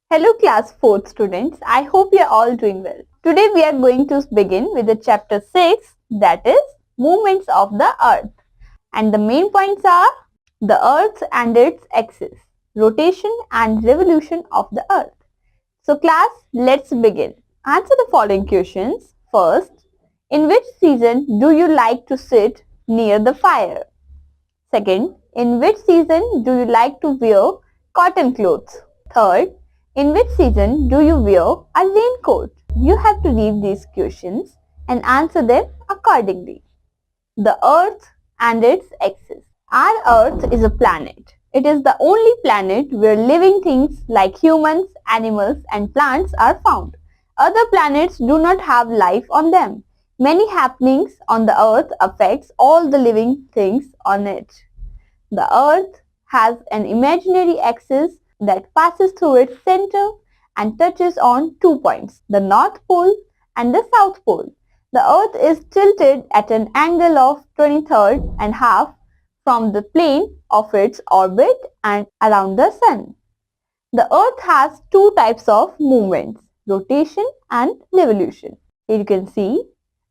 Hello class 4th students, I hope you are all doing well. Today we are going to begin with the chapter 6, that is movements of the earth. And the main points are the earth and its axis, rotation and revolution of the earth. So class, let's begin. Answer the following questions. First, in which season do you like to sit near the fire? Second, in which season do you like to wear cotton clothes? Third, in which season do you wear a raincoat? You have to read these questions and answer them accordingly. The Earth and its axis. Our Earth is a planet. It is the only planet where living things like humans, animals and plants are found. Other planets do not have life on them. Many happenings on the Earth affects all the living things on it. The Earth has an imaginary axis that passes through its center and touches on 2 points, the North Pole and the South Pole. The Earth is tilted at an angle of 23rd and half from the plane of its orbit and around the Sun. The Earth has two types of movements, rotation and revolution. Here you can see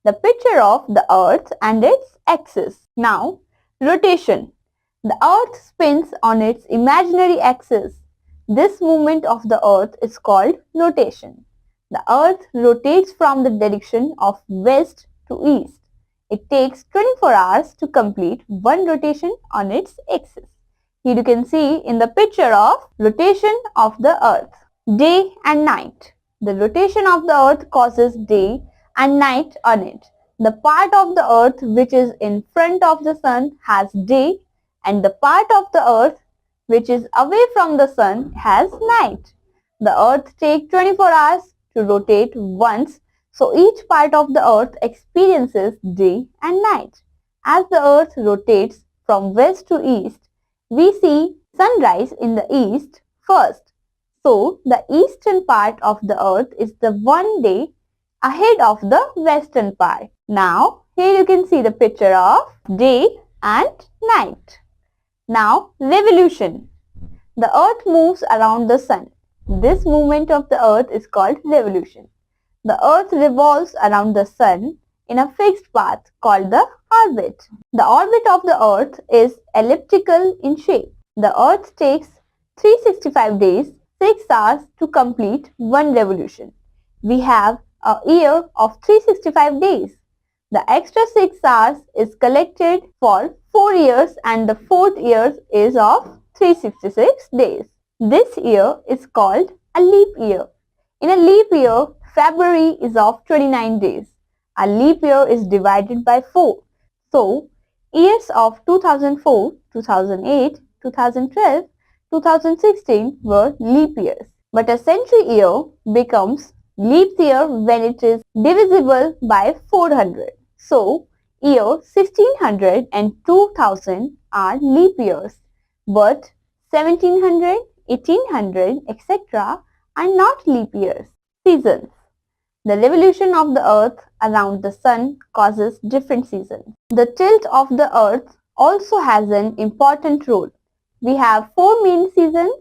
the picture of the Earth and its axis. Now, rotation. The Earth spins on its imaginary axis. This movement of the Earth is called rotation. The Earth rotates from the direction of west to east. It takes 24 hours to complete one rotation on its axis. Here you can see in the picture of rotation of the Earth. Day and night. The rotation of the Earth causes day and night on it. The part of the Earth which is in front of the Sun has day and the part of the Earth which is away from the Sun has night. The Earth takes 24 hours to rotate once, so each part of the Earth experiences day and night. As the Earth rotates from west to east, we see sunrise in the east first. So, the eastern part of the Earth is the one day ahead of the western part. Now, here you can see the picture of day and night. Now, revolution. The Earth moves around the Sun. This movement of the Earth is called revolution. The Earth revolves around the Sun in a fixed path called the orbit. The orbit of the Earth is elliptical in shape. The Earth takes 365 days, 6 hours to complete one revolution. We have a year of 365 days. The extra 6 hours is collected for 4 years and the 4th year is of 366 days. This year is called a leap year. In a leap year, February is of 29 days. A leap year is divided by 4. So, years of 2004, 2008, 2012, 2016 were leap years. But a century year becomes leap year when it is divisible by 400. So, year 1600 and 2000 are leap years. But 1700, 1800, etc. are not leap years. Seasons. The revolution of the Earth around the Sun causes different seasons. The tilt of the Earth also has an important role. We have 4 main seasons: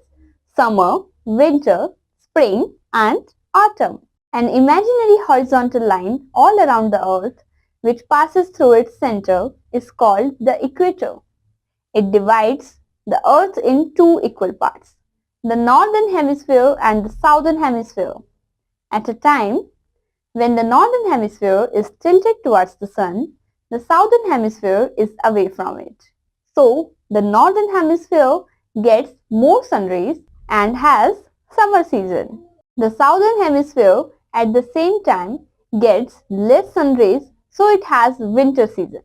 summer, winter, spring and autumn. An imaginary horizontal line all around the Earth which passes through its center is called the equator. It divides the Earth in two equal parts, the northern hemisphere and the southern hemisphere. At a time when the northern hemisphere is tilted towards the Sun, the southern hemisphere is away from it. So, the northern hemisphere gets more sun rays and has summer season. The southern hemisphere at the same time gets less sun rays, so it has winter season.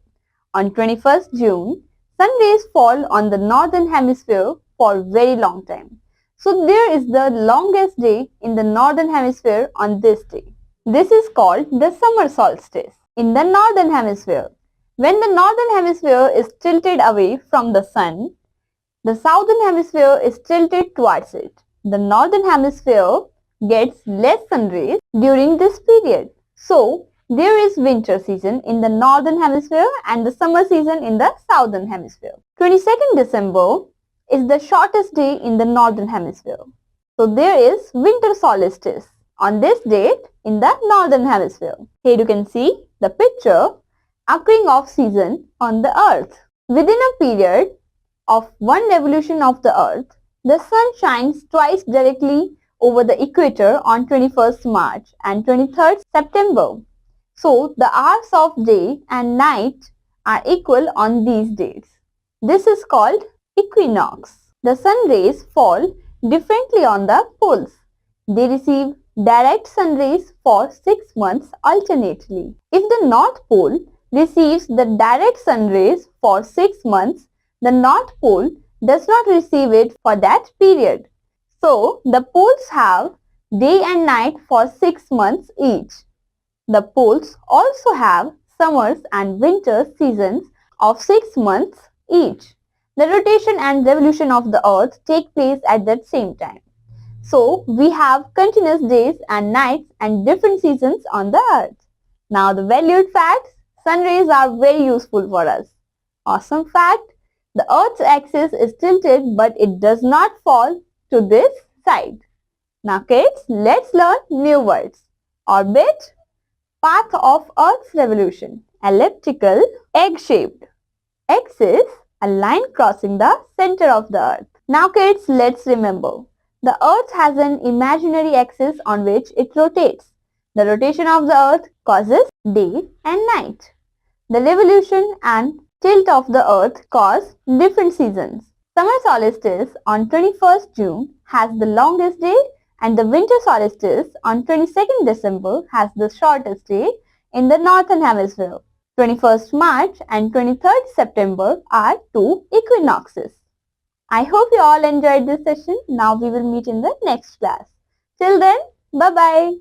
On 21st June, sun rays fall on the northern hemisphere for very long time. So there is the longest day in the northern hemisphere on this day. This is called the summer solstice. In the northern hemisphere, when the northern hemisphere is tilted away from the sun, the southern hemisphere is tilted towards it. The northern hemisphere gets less sun rays during this period. So, there is winter season in the northern hemisphere and the summer season in the southern hemisphere. 22nd December is the shortest day in the northern hemisphere. So there is winter solstice on this date in the northern hemisphere. Here you can see the picture occurring off season on the earth. Within a period of one revolution of the earth, the sun shines twice directly over the equator on 21st March and 23rd September. So the hours of day and night are equal on these dates. This is called equinox. The sun rays fall differently on the poles. They receive direct sun rays for 6 months alternately. If the North Pole receives the direct sun rays for 6 months, the North Pole does not receive it for that period. So, the poles have day and night for 6 months each. The poles also have summers and winter seasons of 6 months each. The rotation and revolution of the earth take place at that same time. So, we have continuous days and nights and different seasons on the earth. Now, the valued facts. Sun rays are very useful for us. Awesome fact. The earth's axis is tilted but it does not fall to this side. Now kids, let's learn new words. Orbit, path of earth's revolution, elliptical, egg-shaped, axis, a line crossing the center of the earth. Now kids, let's remember. The earth has an imaginary axis on which it rotates. The rotation of the earth causes day and night. The revolution and tilt of the earth cause different seasons. Summer solstice on 21st June has the longest day and the winter solstice on 22nd December has the shortest day in the northern hemisphere. 21st March and 23rd September are two equinoxes. I hope you all enjoyed this session. Now we will meet in the next class. Till then, bye-bye.